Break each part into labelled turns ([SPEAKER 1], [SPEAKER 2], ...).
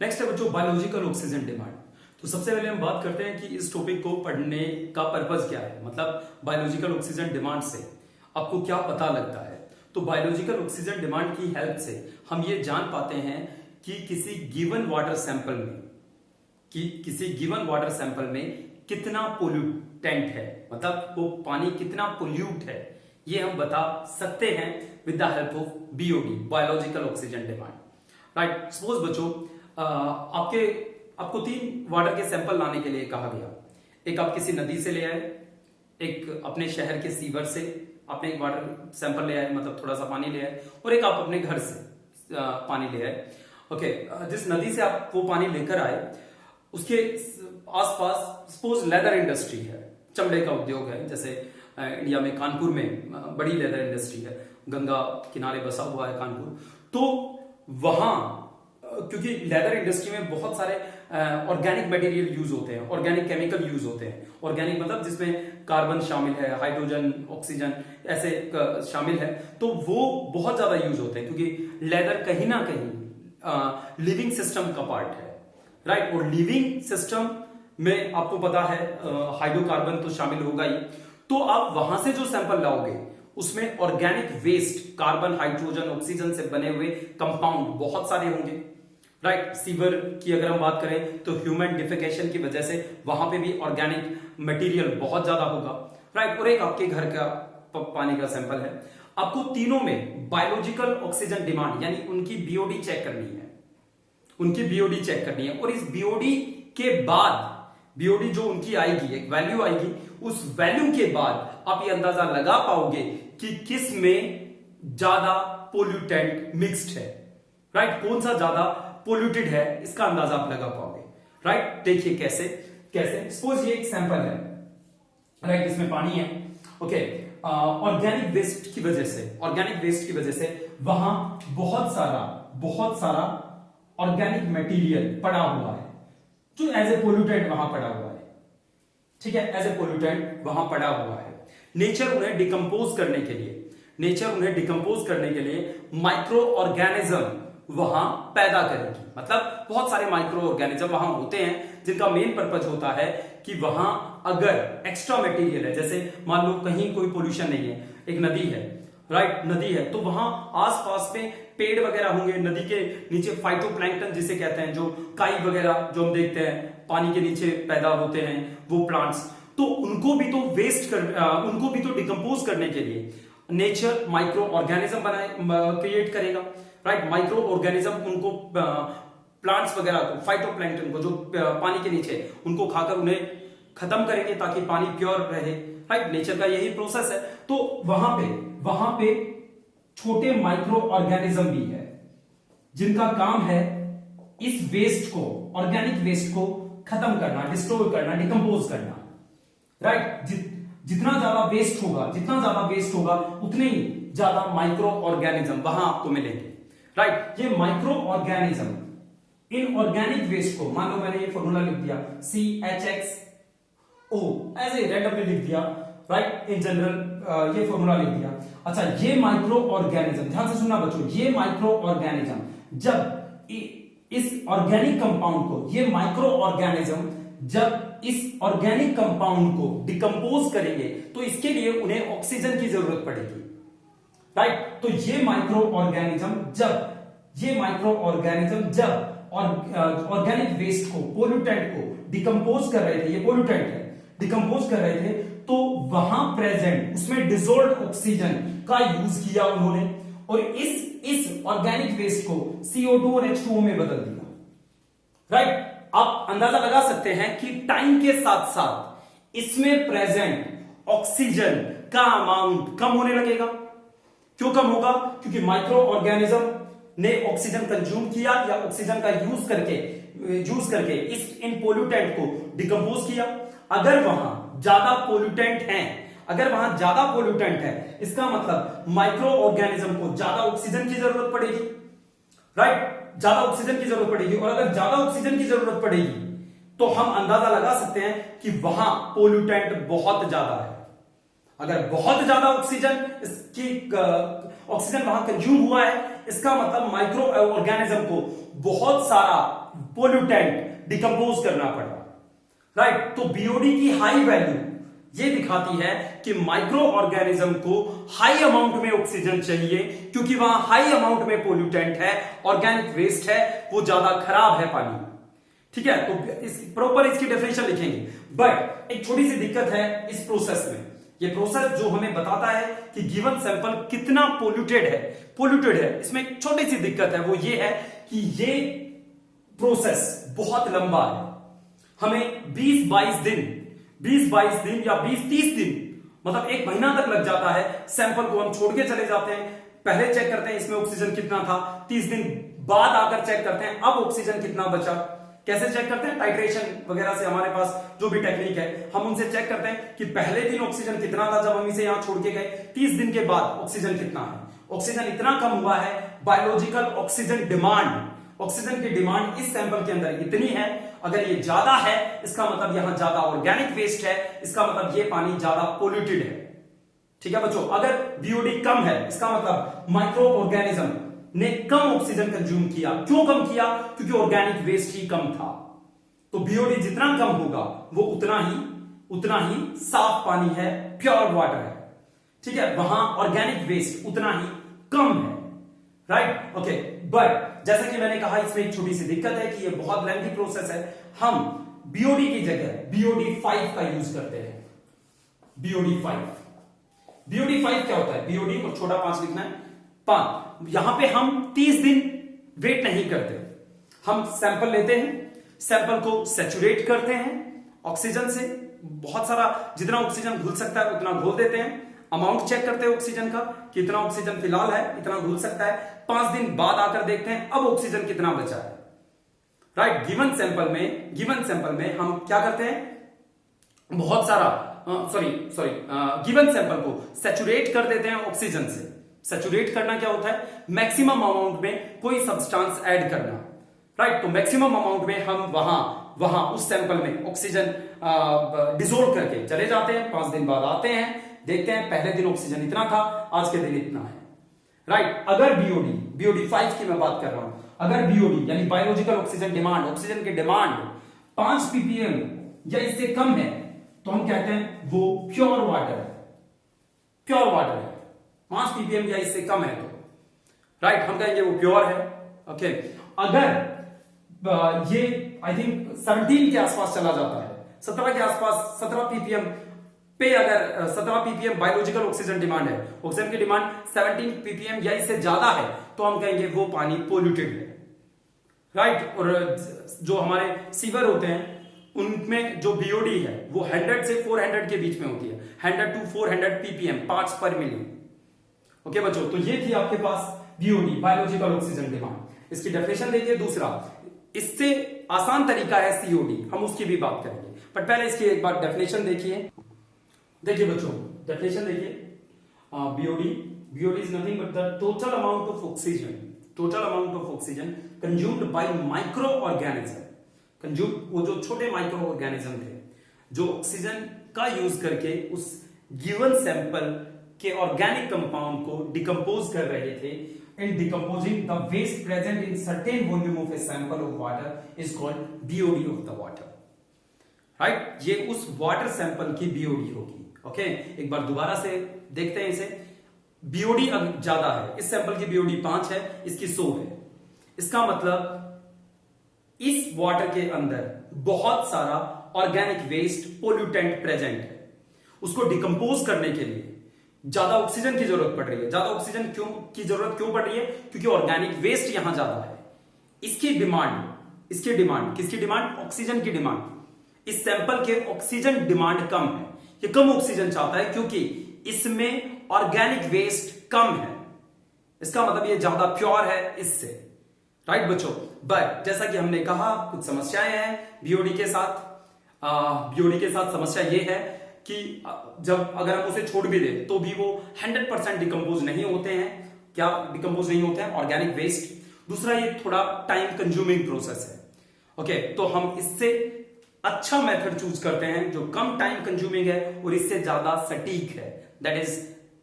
[SPEAKER 1] Next है बच्चों biological oxygen demand. तो सबसे पहले हम बात करते हैं कि इस टॉपिक को पढ़ने का पर्पस क्या है, मतलब बायोलॉजिकल ऑक्सीजन डिमांड से आपको क्या पता लगता है। तो बायोलॉजिकल ऑक्सीजन डिमांड की हेल्प से हम ये जान पाते हैं कि किसी गिवन वाटर सैंपल में कितना पोल्यूटेंट है, मतलब वो पानी कितना पोल्यूट है, ये हम बता सकते हैं with the help of BOD, biological oxygen demand. Right, suppose बच्चों आपको 3 वाटर के सैंपल लाने के लिए कहा गया। एक आप किसी नदी से ले आए, एक अपने शहर के सीवर से आपने एक वाटर सैंपल ले आए, मतलब थोड़ा सा पानी ले आए, और एक आप अपने घर से पानी ले आए। ओके, जिस नदी से आप वो पानी लेकर आए उसके आसपास सपोज लेदर इंडस्ट्री है, चमड़े का उद्योग है, जैसे इंडिया में कानपुर में बड़ी लेदर इंडस्ट्री है, गंगा किनारे बसा हुआ है कानपुर। तो वहां क्योंकि लेदर इंडस्ट्री में बहुत सारे ऑर्गेनिक मटेरियल यूज होते हैं, ऑर्गेनिक केमिकल यूज होते हैं। ऑर्गेनिक मतलब जिसमें कार्बन शामिल है, हाइड्रोजन, ऑक्सीजन ऐसे शामिल है, तो वो बहुत ज्यादा यूज होते हैं क्योंकि लेदर कहीं ना कहीं लिविंग सिस्टम का पार्ट है। राइट, और लिविंग सिस्टम में आपको पता है हाइड्रोकार्बन तो शामिल होगा ही। तो आप वहां से जो सैंपल लाओगे उसमें organic waste, carbon, hydrogen, oxygen से बने हुए कंपाउंड बहुत सारे होंगे। राइट, सीवर की अगर हम बात करें तो ह्यूमन डिफिकेशन की वजह से वहां पे भी ऑर्गेनिक मटेरियल बहुत ज्यादा होगा। राइट, और एक आपके घर का पानी का सैंपल है। आपको तीनों में बायोलॉजिकल ऑक्सीजन डिमांड यानी उनकी बीओडी चेक करनी है, और इस बीओडी के बाद बीओडी जो उनकी आएगी, एक वैल्यू आएगी, उस वैल्यू के बाद आप ये अंदाजा लगा पाओगे कि किस में ज्यादा पोल्यूटेंट मिक्स्ड है। राइट, कौन सा ज्यादा पोल्यूटेड है, इसका अंदाजा आप लगा पाओगे। राइट, देखिए कैसे सपोज ये एक सैंपल है, राइट, इसमें पानी है। ओके, ऑर्गेनिक वेस्ट की वजह से वहां बहुत सारा ऑर्गेनिक मटेरियल पड़ा हुआ है जो एज ए पोल्यूटेंट वहां पड़ा हुआ है। ठीक है, एज ए पोल्यूटेंट वहां पड़ा हुआ है। नेचर उन्हें डिकम्पोज करने के लिए माइक्रो ऑर्गेनिज्म वहां पैदा करेगी। मतलब बहुत सारे माइक्रो ऑर्गेनिज्म वहां होते हैं जिनका मेन पर्पज होता है कि वहां अगर एक्स्ट्रा मटेरियल है, जैसे मान लो कहीं कोई पोल्यूशन नहीं है, एक नदी है, राइट, नदी है, तो वहां आसपास में पेड़ वगैरह होंगे, नदी के नीचे फाइटोप्लैंक्टन जिसे कहते हैं, जो काई वगैरह जो हम देखते हैं पानी के नीचे पैदा होते हैं, वो प्लांट्स, तो उनको भी तो डिकम्पोज करने के लिए नेचर माइक्रो ऑर्गेनिज्म क्रिएट करेगा। राइट, माइक्रो ऑर्गेनिज्म उनको प्लांट्स वगैरह को, फाइटोप्लैंक्टन को जो पानी के नीचे, उनको खाकर उन्हें खत्म करेंगे ताकि पानी प्योर रहे। राइट, नेचर का यही प्रोसेस है। तो वहां पे छोटे माइक्रो ऑर्गेनिज्म भी है जिनका काम है इस वेस्ट को, ऑर्गेनिक वेस्ट को खत्म करना, डिस्ट्रॉय करना, डिकम्पोज करना। राइट, जितना ज्यादा वेस्ट होगा उतने ही ज्यादा माइक्रो ऑर्गेनिज्म वहां आपको मिलेंगे। राइट, ये माइक्रो ऑर्गेनिज्म इन ऑर्गेनिक वेस्ट को, मान लो मैंने ये फॉर्मूला लिख दिया CHXO एज ए रैंडमली लिख दिया, राइट, इन जनरल ये फॉर्मूला लिख दिया। अच्छा, ये माइक्रो ऑर्गेनिज्म, ध्यान से सुनना बच्चों, ये माइक्रो ऑर्गेनिज्म जब इस ऑर्गेनिक कंपाउंड को, ये माइक्रो ऑर्गेनिज्म जब इस ऑर्गेनिक कंपाउंड को डिकम्पोज करेंगे तो इसके लिए उन्हें ऑक्सीजन की जरूरत पड़ेगी। राइट, तो ये माइक्रो ऑर्गेनिज्म जब ऑर्गेनिक वेस्ट को, पोल्यूटेंट को डिकम्पोज कर रहे थे, ये पोल्यूटेंट है, डिकम्पोज कर रहे थे, तो वहां प्रेजेंट उसमें डिसॉल्व्ड ऑक्सीजन का यूज किया उन्होंने, और इस ऑर्गेनिक वेस्ट को CO2 और H2O में बदल दिया। राइट, आप अंदाजा लगा सकते हैं कि टाइम के साथ साथ इसमें प्रेजेंट ऑक्सीजन का अमाउंट कम होने लगेगा। क्यों कम होगा? क्योंकि माइक्रो ऑर्गेनिज्म ने ऑक्सीजन कंज्यूम किया या ऑक्सीजन का यूज करके इन पोल्यूटेंट को डिकम्पोज किया। अगर वहां ज्यादा पोल्यूटेंट है, इसका मतलब माइक्रो ऑर्गेनिज्म को ज्यादा ऑक्सीजन की जरूरत पड़ेगी। राइट, ज्यादा ऑक्सीजन की जरूरत पड़ेगी, और अगर ज्यादा ऑक्सीजन की जरूरत पड़ेगी तो हम अंदाजा लगा सकते हैं कि वहां पोल्यूटेंट बहुत ज्यादा है। अगर बहुत ज्यादा ऑक्सीजन ऑक्सीजन वहां कंज्यूम हुआ है, इसका मतलब माइक्रो ऑर्गेनिज्म को बहुत सारा पोल्यूटेंट डिकम्पोज करना पड़ा, राइट। तो बीओडी की हाई वैल्यू ये दिखाती है कि माइक्रो ऑर्गेनिज्म को हाई अमाउंट में ऑक्सीजन चाहिए, क्योंकि वहां हाई अमाउंट में पोल्यूटेंट है, ऑर्गेनिक वेस्ट है, वो ज्यादा खराब है पानी, ठीक है। तो इस प्रॉपर इसकी डेफिनेशन लिखेंगे। बट एक छोटी सी दिक्कत है इस प्रोसेस में, ये प्रोसेस जो हमें बताता है कि गिवन सैंपल कितना पोल्यूटेड है, इसमें एक छोटी सी दिक्कत है, वो ये है कि ये प्रोसेस बहुत लंबा है। हमें 20-22 दिन या 20-30 दिन, मतलब 1 महीना तक लग जाता है सैंपल को हम छोड़ के चले जाते हैं। पहले चेक करते हैं इसमें ऑक्सीजन कितना था, 30 दिन बाद आकर चेक करते हैं अब ऑक्सीजन कितना बचा। कैसे चेक करते हैं? टाइट्रेशन वगैरह से, हमारे पास जो भी टेक्निक है हम उनसे चेक करते हैं कि पहले दिन ऑक्सीजन कितना था जब हम इसे यहां छोड़ के गए, 30 दिन के बाद ऑक्सीजन कितना है। ऑक्सीजन इतना कम हुआ है, बायोलॉजिकल ऑक्सीजन डिमांड, ऑक्सीजन की डिमांड इस सैंपल के अंदर इतनी है, अगर ये ज्यादा है इसका मतलब यहां ज्यादा ऑर्गेनिक वेस्ट है, इसका मतलब ये पानी ज्यादा पोल्यूटेड है, ठीक है बच्चों। अगर बीओडी कम है इसका मतलब माइक्रो ऑर्गेनिज्म ने कम ऑक्सीजन कंज्यूम किया। क्यों कम किया? क्योंकि ऑर्गेनिक वेस्ट ही कम था। तो बीओडी जितना कम होगा वो उतना ही साफ पानी है, प्योर वाटर है, ठीक है। वहां ऑर्गेनिक वेस्ट उतना ही कम है, राइट, ओके। बट जैसा कि मैंने कहा इसमें एक छोटी सी दिक्कत है कि ये बहुत लेंथी प्रोसेस है। हम बीओडी की जगह बीओडी 5 का यूज करते हैं। बीओडी 5 क्या होता है? बीओडी और छोटा 5 लिखना है, 5। यहां पे हम 30 दिन वेट नहीं करते, हम सैंपल लेते हैं, सैंपल को सैचुरेट करते हैं ऑक्सीजन से, बहुत सारा जितना ऑक्सीजन घुल सकता है उतना घोल देते हैं, अमाउंट चेक करते हैं ऑक्सीजन का, कितना ऑक्सीजन फिलहाल है, इतना घुल सकता है। 5 दिन बाद आकर देखते हैं अब ऑक्सीजन कितना बचा है, राइट। गिवन सैंपल में हम क्या करते हैं, बहुत सारा गिवन सैंपल को सैचुरेट कर देते हैं ऑक्सीजन से। सैचुरेट करना क्या होता है? मैक्सिमम अमाउंट में कोई सब्सटेंस ऐड करना, राइट। तो मैक्सिमम अमाउंट में हम वहां उस सैंपल में ऑक्सीजन डिसोल्व करके चले जाते हैं। 5 दिन बाद आते हैं, देखते हैं पहले दिन ऑक्सीजन इतना था, आज के दिन इतना है, राइट। अगर बीओडी 5 की मैं बात कर रहा हूं, अगर बीओडी यानी बायोलॉजिकल ऑक्सीजन डिमांड, ऑक्सीजन की डिमांड 5 ppm या इससे कम है तो हम कहते हैं वो प्योर वाटर है, 5 ppm या इससे कम है तो, राइट, हम कहेंगे वो प्योर है, ओके। अगर ये आई थिंक 17 के आसपास चला जाता है, 17 के आसपास, 17 ppm पे, अगर 17 ppm बायोलॉजिकल ऑक्सीजन डिमांड है, ऑक्सीजन की डिमांड 17 ppm या इससे ज्यादा है तो हम कहेंगे वो पानी पोल्यूटेड है, राइट। और जो हमारे सीवर होते हैं उनमें जो बीओडी है वो 100 से 400 के बीच में होती है, 100 to 400 ppm, पार्ट्स पर मिलियन, ओके बच्चों। तो ये थी आपके पास बीओडी, बायोलॉजिकल ऑक्सीजन डिमांड। इसकी डेफिनेशन देखिए। दूसरा इससे आसान तरीका है सीओडी, हम उसकी भी बात करेंगे, बट पहले इसकी एक बार डेफिनेशन देखिए बच्चों, डेफिनेशन देखिए। BOD is nothing but the total amount of oxygen consumed by micro organism. वो जो छोटे माइक्रो ऑर्गेनिज्म थे जो ऑक्सीजन का यूज करके उस गिवन सैंपल के ऑर्गेनिक कंपाउंड को डिकम्पोज कर रहे थे, and decomposing the waste present in certain volume of a sample of water is called BOD of the water, right? ये उस वाटर सैंपल की BOD होगी, ओके। एक बार दोबारा से देखते हैं इसे। BOD अब ज्यादा है, इस सैंपल की BOD 5 है, इसकी 100 है। इसका मतलब इस वाटर के अंदर बहुत सारा ऑर्गेनिक वेस्ट, पोल्यूटेंट प्रेजेंट है, उसको डिकम्पोज करने के लिए ज्यादा ऑक्सीजन की जरूरत पड़ रही है। ज्यादा ऑक्सीजन की जरूरत क्यों पड़ रही है? क्योंकि ऑर्गेनिक वेस्ट यहां ज्यादा है। किसकी डिमांड? ऑक्सीजन की डिमांड। इस सैंपल के ऑक्सीजन डिमांड कम है, ये कम ऑक्सीजन चाहता है क्योंकि इसमें ऑर्गेनिक वेस्ट कम है, इसका मतलब ये ज्यादा प्योर है इससे, राइट बच्चों। बट जैसा कि हमने कहा कुछ समस्याएं हैं बीओडी के साथ। समस्या ये है कि जब अगर हम उसे छोड़ भी दें तो भी वो 100% डिकम्पोज नहीं होते हैं। क्या डिकम्पोज नहीं होते हैं? Organic waste. दूसरा ये थोड़ा टाइम कंज्यूमिंग प्रोसेस है, ओके। तो हम इससे अच्छा मेथड चूज करते हैं जो कम टाइम कंज्यूमिंग है और इससे ज्यादा सटीक है that is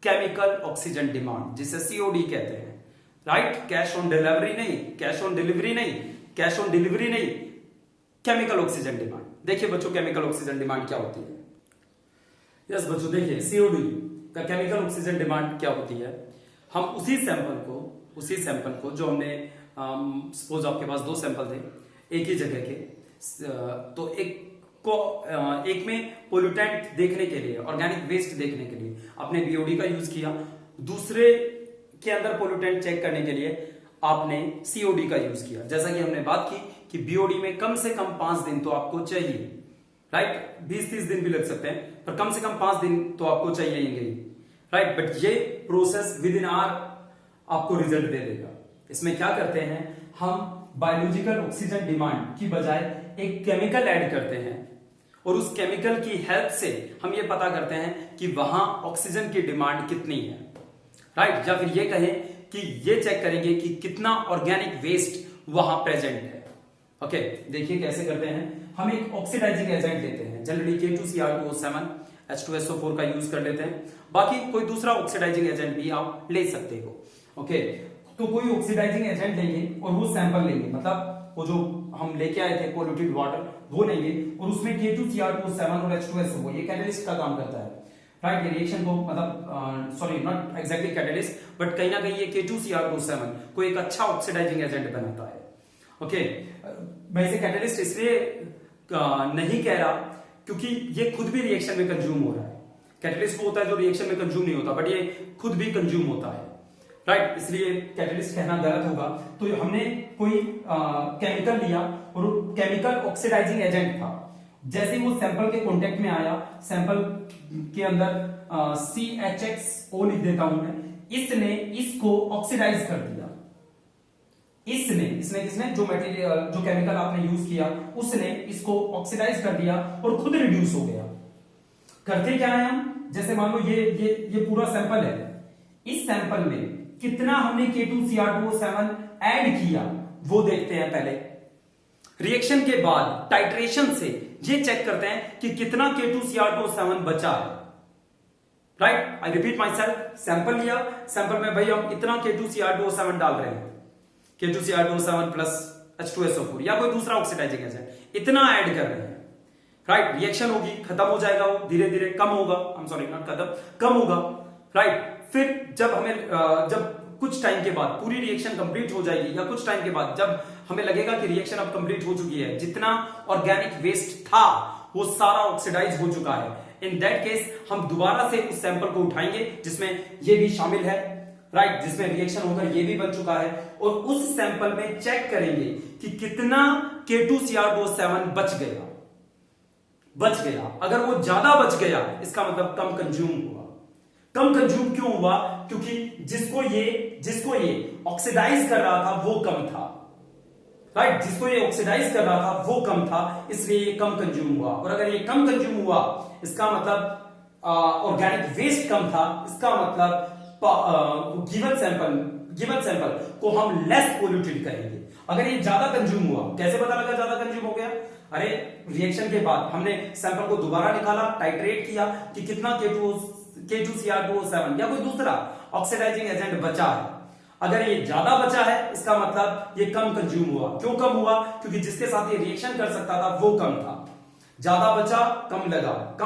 [SPEAKER 1] chemical oxygen demand, जिसे सीओडी कहते हैं, राइट। कैश ऑन डिलीवरी नहीं, कैश ऑन डिलीवरी नहीं, कैश ऑन डिलीवरी नहीं, केमिकल ऑक्सीजन डिमांड। देखिए बच्चों केमिकल ऑक्सीजन डिमांड क्या होती है। यस बच्चों देखिए सीओडी का केमिकल ऑक्सीजन डिमांड क्या होती है। हम उसी सैंपल को जो हमने सपोज आपके पास 2 सैंपल थे एक ही जगह के, तो एक में पोल्यूटेंट देखने के लिए, ऑर्गेनिक वेस्ट देखने के लिए आपने बीओडी का यूज किया, दूसरे के अंदर पोल्यूटेंट चेक करने के लिए आपने सीओडी का यूज किया। जैसा कि हमने बात की कि बीओडी में कम से कम 5 दिन तो आपको चाहिए, राइट। 20-30 दिन भी लग सकते हैं, पर कम से कम 5 दिन तो आपको चाहिए, राइट। बट ये प्रोसेस विद इन आवर आपको रिजल्ट दे देगा। इसमें क्या करते हैं, हम बायोलॉजिकल ऑक्सीजन डिमांड की बजाय एक केमिकल ऐड करते हैं और उस केमिकल की हेल्प से हम ये पता करते हैं कि वहां ऑक्सीजन की डिमांड कितनी है, राइट। या फिर ये कहें कि ये चेक करेंगे कि कितना ऑर्गेनिक वेस्ट वहां प्रेजेंट है। ओके देखिए कैसे करते हैं। हम एक ऑक्सीडाइजिंग एजेंट लेते हैं, जनरली K2Cr2O7 H2SO4 का यूज कर लेते हैं, बाकी कोई दूसरा ऑक्सीडाइजिंग एजेंट भी आप ले सकते हो। ओके तो कोई ऑक्सीडाइजिंग एजेंट लेंगे और वो सैंपल लेंगे, मतलब वो जो हम लेके आए थे पोल्यूटेड वाटर वो लेंगे और उसमें K2Cr2O7 और H2SO4 ये कैटलिस्ट का काम करता है, राइट। ये रिएक्शन को मतलब sorry not exactly catalyst but कहीं ना कहीं ये K2Cr2O7 को एक अच्छा ऑक्सीडाइजिंग एजेंट बनाता है। ओके मैं इसे कैटलिस्ट इसलिए नहीं कह रहा क्योंकि ये खुद भी रिएक्शन में कंज्यूम हो रहा है। कैटलिस्ट वो होता है जो रिएक्शन में कंज्यूम नहीं होता, बट ये खुद भी कंज्यूम होता है, राइट। इसलिए कैटलिस्ट कहना गलत होगा। तो हमने कोई केमिकल लिया और केमिकल ऑक्सीडाइजिंग एजेंट था, जैसे ही वो सैंपल के कांटेक्ट में आया, सैंपल के अंदर CHXO लिख देता हूं मैं, इसने इसको ऑक्सीडाइज कर दिया। इसने किसने जो मटेरियल जो केमिकल आपने यूज किया उसने इसको ऑक्सीडाइज कर दिया और खुद रिड्यूस हो गया। करते क्या है हम, जैसे मान लो ये पूरा सैंपल है, इस सैंपल में कितना हमने K2Cr2O7 ऐड किया वो देखते हैं पहले। रिएक्शन के बाद टाइट्रेशन से ये चेक करते हैं कि कितना K2Cr2O7 बचा है, right. I repeat my self, sample लिया, सैंपल में भाई हम इतना K2Cr2O7 डाल रहे हैं, K2Cr2O7 प्लस H2SO4 या कोई दूसरा ऑक्सीडाइजिंग एजेंट, इतना ऐड कर रहे हैं, राइट। रिएक्शन होगी, खत्म हो जाएगा, वो धीरे धीरे कम होगा, आई एम सॉरी नॉट खत्म, कम होगा, राइट। फिर जब हमें जब कुछ टाइम के बाद पूरी रिएक्शन कंप्लीट हो जाएगी या कुछ टाइम के बाद जब हमें लगेगा कि रिएक्शन अब कंप्लीट हो चुकी है, जितना ऑर्गेनिक वेस्ट था वो सारा ऑक्सीडाइज हो चुका है, इन दैट केस हम दोबारा से उस सैंपल को उठाएंगे जिसमें ये भी शामिल है, राइट, जिसमें रिएक्शन होकर ये भी बन चुका है, और उस सैंपल में चेक करेंगे कि कितना K2Cr2O7 बच गया। अगर वो ज्यादा बच गया इसका मतलब कम कंज्यूम हुआ। कम कंज्यूम क्यों हुआ, क्योंकि जिसको ये ऑक्सीडाइज कर रहा था वो कम था, राइट। जिसको ये ऑक्सीडाइज कर रहा था वो कम था, इसलिए ये कम कंज्यूम हुआ। और अगर ये कम कंज्यूम हुआ इसका मतलब ऑर्गेनिक वेस्ट कम था, इसका मतलब गिवन सैंपल को हम लेस पोल्यूटेड करेंगे। अगर ये ज्यादा कंज्यूम हुआ, कैसे पता लगा ज्यादा कंज्यूम हो गया, अरे रिएक्शन के बाद हमने सैंपल को दोबारा निकाला, टाइट्रेट किया कि कितना K2Cr2O7 या कोई दूसरा ऑक्सीडाइजिंग एजेंट बचा है। अगर ये ज्यादा बचा है इसका मतलब ये कम कंज्यूम हुआ। क्यों कम हुआ, क्योंकि जिसके साथ ये रिएक्शन कर सकता था वो कम था। ज्यादा बचा, कम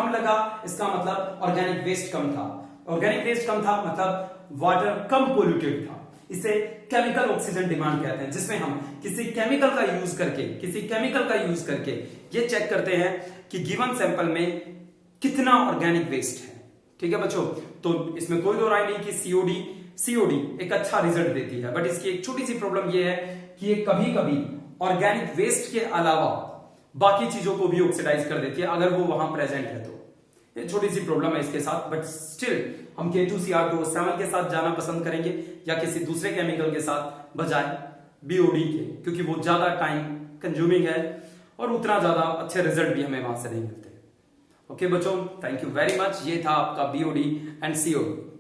[SPEAKER 1] लगा इसका मतलब ऑर्गेनिक वेस्ट कम था। ऑर्गेनिक वेस्ट कम था मतलब वाटर कम पोल्यूटेड था। इसे केमिकल ऑक्सीजन डिमांड कहते हैं, जिसमें हम किसी केमिकल का यूज करके ये चेक करते हैं कि गिवन सैंपल में कितना ऑर्गेनिक वेस्ट है। ठीक है बच्चों, तो इसमें कोई दो राय नहीं कि सीओडी एक अच्छा रिजल्ट देती है, बट इसकी एक छोटी सी प्रॉब्लम ये है कि ये कभी कभी ऑर्गेनिक वेस्ट के अलावा बाकी चीजों को भी ऑक्सीडाइज कर देती है अगर वो वहां प्रेजेंट है तो। ये छोटी सी प्रॉब्लम है इसके साथ, बट स्टिल हम K2Cr2O7 के साथ जाना पसंद करेंगे या किसी दूसरे केमिकल के साथ बजाय बीओडी के, क्योंकि वो ज्यादा टाइम कंज्यूमिंग है और उतना ज्यादा अच्छे रिजल्ट भी हमें वहां से नहीं मिलते। ओके बच्चों, थैंक यू वेरी मच। ये था आपका बीओडी एंड सीओडी।